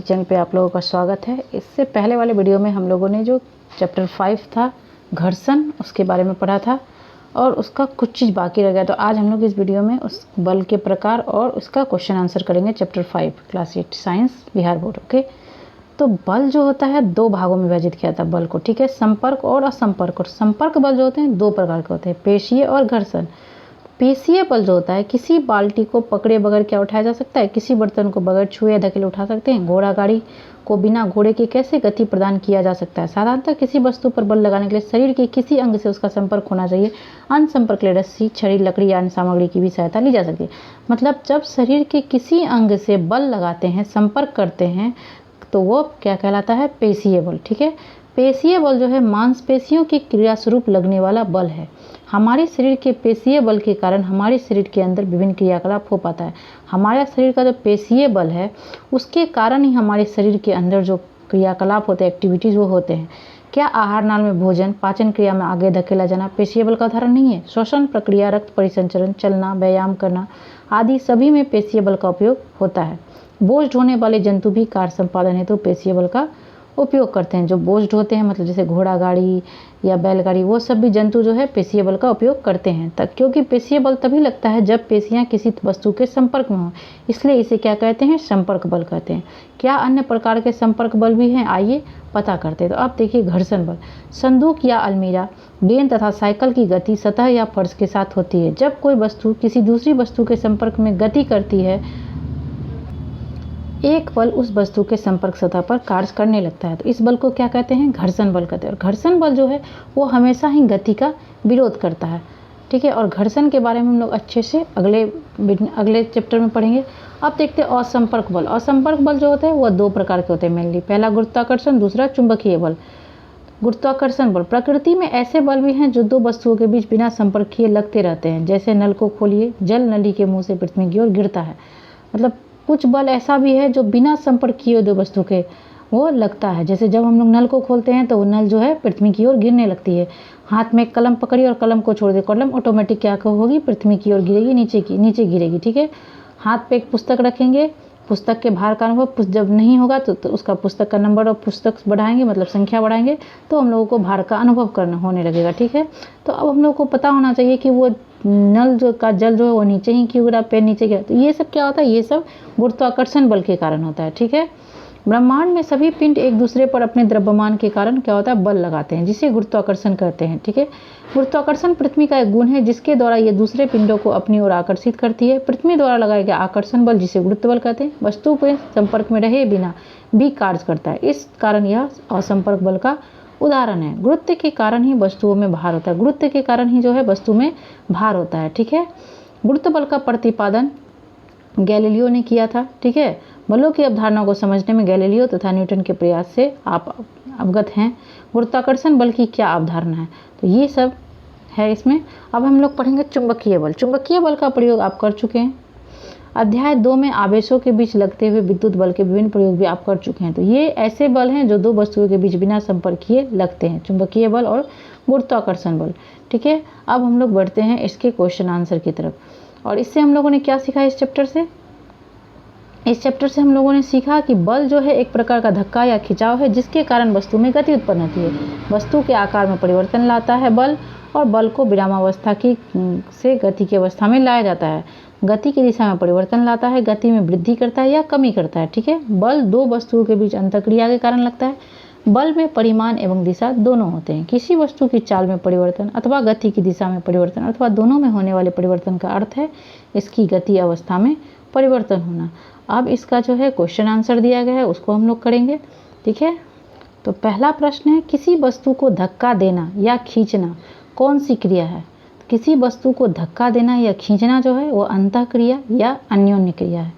Channel पे आप लोगों का स्वागत है। इससे पहले वाले वीडियो में हम लोगों ने जो चैप्टर 5 था घर्षण, उसके बारे में पढ़ा था और उसका कुछ चीज़ बाकी रह गया। तो आज हम लोग इस वीडियो में उस बल के प्रकार और उसका क्वेश्चन आंसर करेंगे। Chapter 5 class 8 science Bihar board. Okay, तो बल जो होता है दो भागों में विभाजित किया था बल को, ठीक है, संपर्क और असंपर्क। और संपर्क बल जो होते हैं दो प्रकार के होते हैं, पेशीय और घर्षण। पेशीय बल जो होता है किसी बाल्टी को पकड़े बगैर क्या उठाया जा सकता है, किसी बर्तन को बगैर छुए या धकेले उठा सकते हैं। घोड़ा गाड़ी को बिना घोड़े के कैसे गति प्रदान किया जा सकता है। साधारणतः किसी वस्तु पर बल लगाने के लिए शरीर के किसी अंग से उसका संपर्क होना चाहिए। अन्य संपर्क के लिए रस्सी, छड़ी, लकड़ी या अन्य सामग्री की भी सहायता ली जा सकती है। मतलब जब शरीर के किसी अंग से बल लगाते हैं, संपर्क करते हैं, तो वो क्या कहलाता है, पेशीय बल। ठीक है, पेशीय बल जो है मांसपेशियों की क्रिया स्वरूप लगने वाला बल है। हमारे शरीर के पेशीय बल के कारण हमारे शरीर के अंदर विभिन्न क्रियाकलाप हो पाता है। हमारे शरीर का जो पेशीय बल है उसके कारण ही हमारे शरीर के अंदर जो क्रियाकलाप होते हैं, एक्टिविटीज़, वो होते हैं। क्या आहार नाल में भोजन, पाचन क्रिया में आगे धकेला जाना पेशीय बल का उदाहरण नहीं है। श्वसन प्रक्रिया, रक्त परिसंचरण, चलना, व्यायाम करना आदि सभी में पेशीय बल का उपयोग होता है। बोझ ढोने वाले जंतु भी कार्य संपादन हेतु पेशीय बल का उपयोग करते हैं। जो बोझ ढोते हैं, मतलब जैसे घोड़ा गाड़ी या बैलगाड़ी, वो सब भी जंतु जो है पेशीय बल का उपयोग करते हैं। क्योंकि पेशीय बल तभी लगता है जब पेशियां किसी वस्तु के संपर्क में हों, इसलिए इसे क्या कहते हैं, संपर्क बल कहते हैं। क्या अन्य प्रकार के संपर्क बल भी हैं, आइए पता करते हैं। तो अब देखिए घर्षण बल। संदूक या अलमीरा, गेंद तथा साइकिल की गति सतह या फर्श के साथ होती है। जब कोई वस्तु किसी दूसरी वस्तु के संपर्क में गति करती है, एक बल उस वस्तु के संपर्क सतह पर कार्य करने लगता है। तो इस बल को क्या कहते हैं, घर्षण बल कहते हैं। और घर्षण बल जो है वो हमेशा ही गति का विरोध करता है। ठीक है, और घर्षण के बारे में हम लोग अच्छे से अगले चैप्टर में पढ़ेंगे। अब देखते हैं असंपर्क बल। असंपर्क बल जो होता है वो दो प्रकार के होते हैं मेनली। पहला गुरुत्वाकर्षण, दूसरा चुंबकीय बल। गुरुत्वाकर्षण बल, प्रकृति में ऐसे बल भी हैं जो दो वस्तुओं के बीच बिना संपर्क किए लगते रहते हैं। जैसे नल को खोलिए, जल नली के मुंह से पृथ्वी की ओर गिरता है। मतलब कुछ बल ऐसा भी है जो बिना संपर्क किए दो वस्तु के वो लगता है। जैसे जब हम लोग नल को खोलते हैं तो वो नल जो है पृथ्वी की ओर गिरने लगती है। हाथ में कलम पकड़ी और कलम को छोड़ दे, कलम ऑटोमेटिक क्या होगी, पृथ्वी की ओर गिरेगी, नीचे गिरेगी। ठीक है, हाथ पे एक पुस्तक रखेंगे, पुस्तक के भार का अनुभव जब नहीं होगा तो उसका पुस्तक का नंबर और पुस्तक बढ़ाएंगे, मतलब संख्या बढ़ाएंगे, तो हम लोगों को भार का अनुभव करना होने लगेगा। ठीक है, तो अब हम लोग को पता होना चाहिए कि वो नल जो का जल जो है वो नीचे ही क्यों गिरा, पैर नीचे गिरा। तो ये सब क्या होता है, ये सब गुरुत्वाकर्षण बल के कारण होता है। ठीक है, ब्रह्मांड में सभी पिंड एक दूसरे पर अपने द्रव्यमान के कारण क्या होता है, बल लगाते हैं, जिसे गुरुत्वाकर्षण कहते हैं। ठीक है, गुरुत्वाकर्षण पृथ्वी का एक गुण है जिसके द्वारा ये दूसरे पिंडों को अपनी ओर आकर्षित करती है। पृथ्वी द्वारा लगाया गया आकर्षण बल, जिसे गुरुत्व बल कहते हैं, वस्तु के संपर्क में रहे बिना भी कार्य करता है। इस कारण यह असंपर्क बल का उदाहरण है। गुरुत्व के कारण ही वस्तुओं में भार होता है। गुरुत्व के कारण ही जो है वस्तु में भार होता है। ठीक है, गुरुत्व बल का प्रतिपादन गैलीलियो ने किया था। ठीक है, बलों की अवधारणा को समझने में गैलीलियो तथा न्यूटन के प्रयास से आप अवगत हैं। गुरुत्वाकर्षण बल की क्या अवधारणा है, तो ये सब है इसमें। अब हम लोग पढ़ेंगे चुंबकीय बल। चुंबकीय बल का प्रयोग आप कर चुके हैं। अध्याय 2 में आवेशों के बीच लगते हुए विद्युत बल के विभिन्न प्रयोग भी आप कर चुके हैं। तो ये ऐसे बल हैं जो दो वस्तुओं के बीच बिना संपर्क किए लगते हैं, चुंबकीय बल और गुरुत्वाकर्षण बल। ठीक है, अब हम लोग बढ़ते हैं इसके क्वेश्चन आंसर की तरफ। और इससे हम लोगों ने क्या सीखा इस चैप्टर से, इस चैप्टर से हम लोगों ने सीखा कि बल जो है एक प्रकार का धक्का या खिंचाव है जिसके कारण वस्तु में गति उत्पन्न होती है। वस्तु के आकार में परिवर्तन लाता है बल, और बल को विरामावस्था की से गति की अवस्था में लाया जाता है। गति की दिशा में परिवर्तन लाता है, गति में वृद्धि करता है या कमी करता है। ठीक है, बल दो वस्तुओं के बीच अंतःक्रिया के कारण लगता है। बल में परिमाण एवं दिशा दोनों होते हैं। किसी वस्तु की चाल में परिवर्तन अथवा गति की दिशा में परिवर्तन अथवा दोनों में होने वाले परिवर्तन का अर्थ है इसकी गति अवस्था में परिवर्तन होना। अब इसका जो है क्वेश्चन आंसर दिया गया है, उसको हम लोग करेंगे। ठीक है, तो पहला प्रश्न है, किसी वस्तु को धक्का देना या खींचना कौन सी क्रिया है। किसी वस्तु को धक्का देना या खींचना जो है वो अंतःक्रिया या अन्योन्य क्रिया है।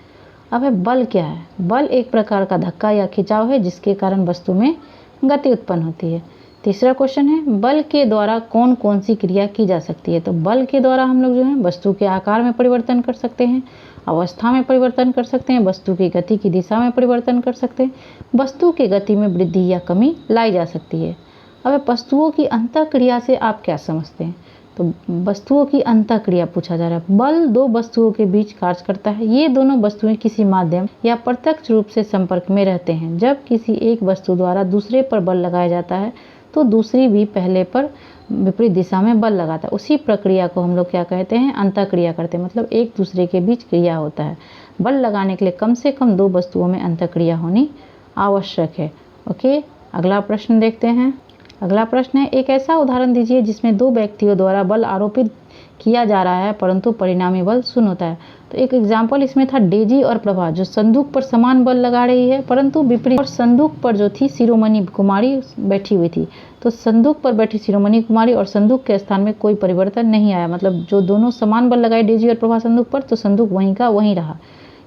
अब है बल क्या है, बल एक प्रकार का धक्का या खिंचाव है जिसके कारण वस्तु में गति उत्पन्न होती है। तीसरा क्वेश्चन है, बल के द्वारा कौन कौन सी क्रिया की जा सकती है। तो बल के द्वारा हम लोग जो है वस्तु के आकार में परिवर्तन कर सकते हैं, अवस्था में परिवर्तन कर सकते हैं, वस्तु की गति की दिशा में परिवर्तन कर सकते हैं, वस्तु की गति में वृद्धि या कमी लाई जा सकती है। अब वस्तुओं की अंतःक्रिया से आप क्या समझते हैं। तो वस्तुओं की अंतःक्रिया पूछा जा रहा है। बल दो वस्तुओं के बीच कार्य करता है। ये दोनों वस्तुएं किसी माध्यम या प्रत्यक्ष रूप से संपर्क में रहते हैं। जब किसी एक वस्तु द्वारा दूसरे पर बल लगाया जाता है तो दूसरी भी पहले पर विपरीत दिशा में बल लगाता है। उसी प्रक्रिया को हम लोग क्या कहते हैं, अंतःक्रिया करते हैं। मतलब एक दूसरे के बीच क्रिया होता है। बल लगाने के लिए कम से कम दो वस्तुओं में अंतःक्रिया होनी आवश्यक है। ओके, अगला प्रश्न देखते हैं। अगला प्रश्न है, एक ऐसा उदाहरण दीजिए जिसमें दो व्यक्तियों द्वारा बल आरोपित किया जा रहा है परंतु परिणामी बल शून्य होता है। तो एक एग्जाम्पल इसमें था डेजी और प्रभा, जो संदूक पर समान बल लगा रही है परंतु विपरीत। और संदूक पर जो थी शिरोमणि कुमारी बैठी हुई थी। तो संदूक पर बैठी शिरोमणि कुमारी और संदूक के स्थान में कोई परिवर्तन नहीं आया। मतलब जो दोनों समान बल लगाए डेजी और प्रभा संदूक पर, तो संदूक वहीं का वहीं रहा।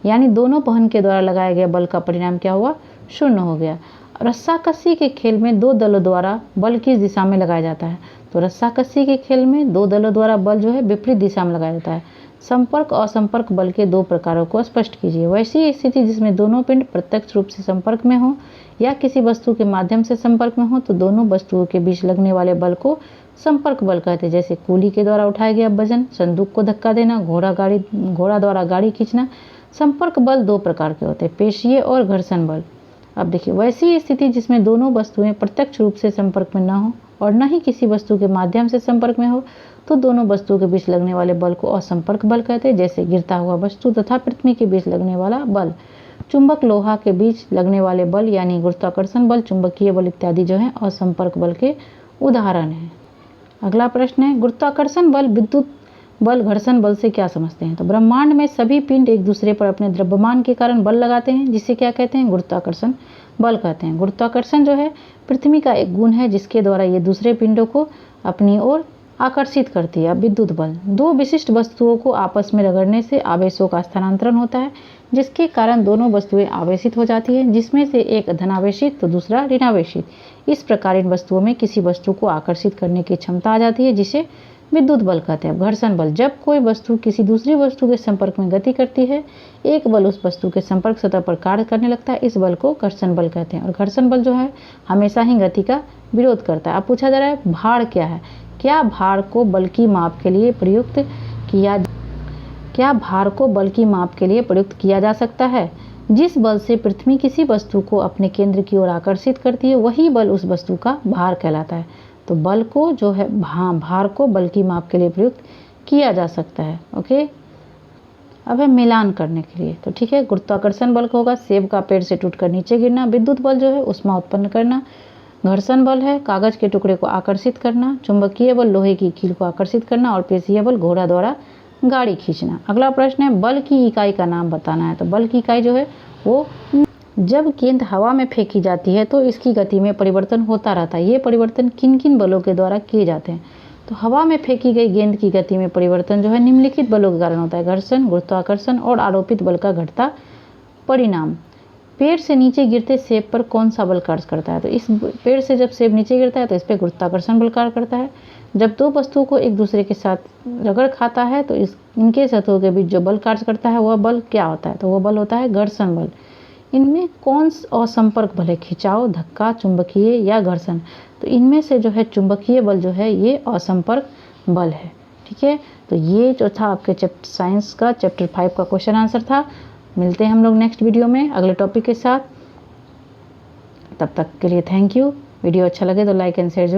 यानी दोनों बहन के द्वारा लगाए गए बल का परिणाम क्या हुआ, शून्य हो गया। रस्साकसी के खेल में दो दलों द्वारा बल किस दिशा में लगाया जाता है। तो रस्साकसी के खेल में दो दलों द्वारा बल जो है विपरीत दिशा में लगाया जाता है। संपर्क और संपर्क बल के दो प्रकारों को स्पष्ट कीजिए। वैसी स्थिति जिसमें दोनों पिंड प्रत्यक्ष रूप से संपर्क में हो या किसी वस्तु के माध्यम से संपर्क में हो तो दोनों वस्तुओं के बीच लगने वाले बल को संपर्क बल कहते हैं। जैसे कूली के द्वारा उठाया गया वजन, संदूक को धक्का देना, घोड़ा द्वारा गाड़ी खींचना। संपर्क बल दो प्रकार के होते हैं, पेशीय और घर्षण बल। अब देखिए, वैसी स्थिति जिसमें दोनों वस्तुएं प्रत्यक्ष रूप से संपर्क में न हो और न ही किसी वस्तु के माध्यम से संपर्क में हो तो दोनों वस्तुओं के बीच लगने वाले बल को असंपर्क बल कहते हैं। जैसे गिरता हुआ वस्तु तथा पृथ्वी के बीच लगने वाला बल। चुंबक लोहा के बीच लगने वाले बल यानी गुरुत्वाकर्षण बल, चुंबकीय बल इत्यादि जो है असंपर्क बल के उदाहरण हैं। अगला प्रश्न है, गुरुत्वाकर्षण बल, विद्युत बल, घर्षण बल से क्या समझते हैं। तो ब्रह्मांड में सभी पिंड एक दूसरे पर अपने द्रव्यमान के कारण बल लगाते हैं, जिसे क्या कहते हैं, गुरुत्वाकर्षण बल कहते हैं। गुरुत्वाकर्षण जो है पृथ्वी का एक गुण है जिसके द्वारा ये दूसरे पिंडों को अपनी ओर आकर्षित करती है। विद्युत बल, दो विशिष्ट वस्तुओं को आपस में रगड़ने से आवेशों का स्थानांतरण होता है जिसके कारण दोनों वस्तुएं आवेशित हो जाती है, जिसमें से एक धनावेशित तो दूसरा ऋणावेशित। इस प्रकार इन वस्तुओं में किसी वस्तु को आकर्षित करने की क्षमता आ जाती है जिसे विद्युत बल कहते हैं। घर्षण बल, जब कोई वस्तु किसी दूसरी वस्तु के संपर्क में गति करती है, एक बल उस वस्तु के संपर्क सतह पर कार्य करने लगता है, इस बल को घर्षण बल कहते हैं। और घर्षण बल जो है हमेशा ही गति का विरोध करता है। अब पूछा जा रहा है भार क्या है। क्या भार को बल की माप के लिए प्रयुक्त किया जा सकता है। जिस बल से पृथ्वी किसी वस्तु को अपने केंद्र की ओर आकर्षित करती है वही बल उस वस्तु का भार कहलाता है। तो बल को जो है भार को बल की माप के लिए प्रयुक्त किया जा सकता है। ओके, अब है मिलान करने के लिए। तो ठीक है, गुरुत्वाकर्षण बल होगा सेब का पेड़ से टूटकर नीचे गिरना। विद्युत बल जो है ऊष्मा उत्पन्न करना। घर्षण बल है कागज के टुकड़े को आकर्षित करना। चुंबकीय बल लोहे की कील को आकर्षित करना। और पेशीय बल घोड़ा द्वारा गाड़ी खींचना। अगला प्रश्न है, बल की इकाई का नाम बताना है। तो बल की इकाई जो है वो, जब गेंद हवा में फेंकी जाती है तो इसकी गति में परिवर्तन होता रहता है। ये परिवर्तन किन किन बलों के द्वारा किए जाते हैं। तो हवा में फेंकी गई गेंद की गति में परिवर्तन जो है निम्नलिखित बलों के कारण होता है, घर्षण, गुरुत्वाकर्षण और आरोपित बल का घटता परिणाम। पेड़ से नीचे गिरते सेब पर कौन सा बल कार्य करता है। तो इस पेड़ से जब सेब नीचे गिरता है तो इस पर गुरुत्वाकर्षण बल कार्य करता है। जब दो वस्तुओं को एक दूसरे के साथ रगड़ खाता है तो इनके सतहों के बीच जो बल कार्य करता है वह बल क्या होता है। तो वह बल होता है घर्षण बल। इनमें कौन असंपर्क बल है, खिंचाव, धक्का, चुंबकीय या घर्षण। तो इनमें से जो है चुंबकीय बल जो है ये असंपर्क बल है। ठीक है, तो ये जो था आपके साइंस का चैप्टर 5 का क्वेश्चन आंसर था। मिलते हैं हम लोग नेक्स्ट वीडियो में अगले टॉपिक के साथ। तब तक के लिए थैंक यू। वीडियो अच्छा लगे तो लाइक एंड शेयर जरूर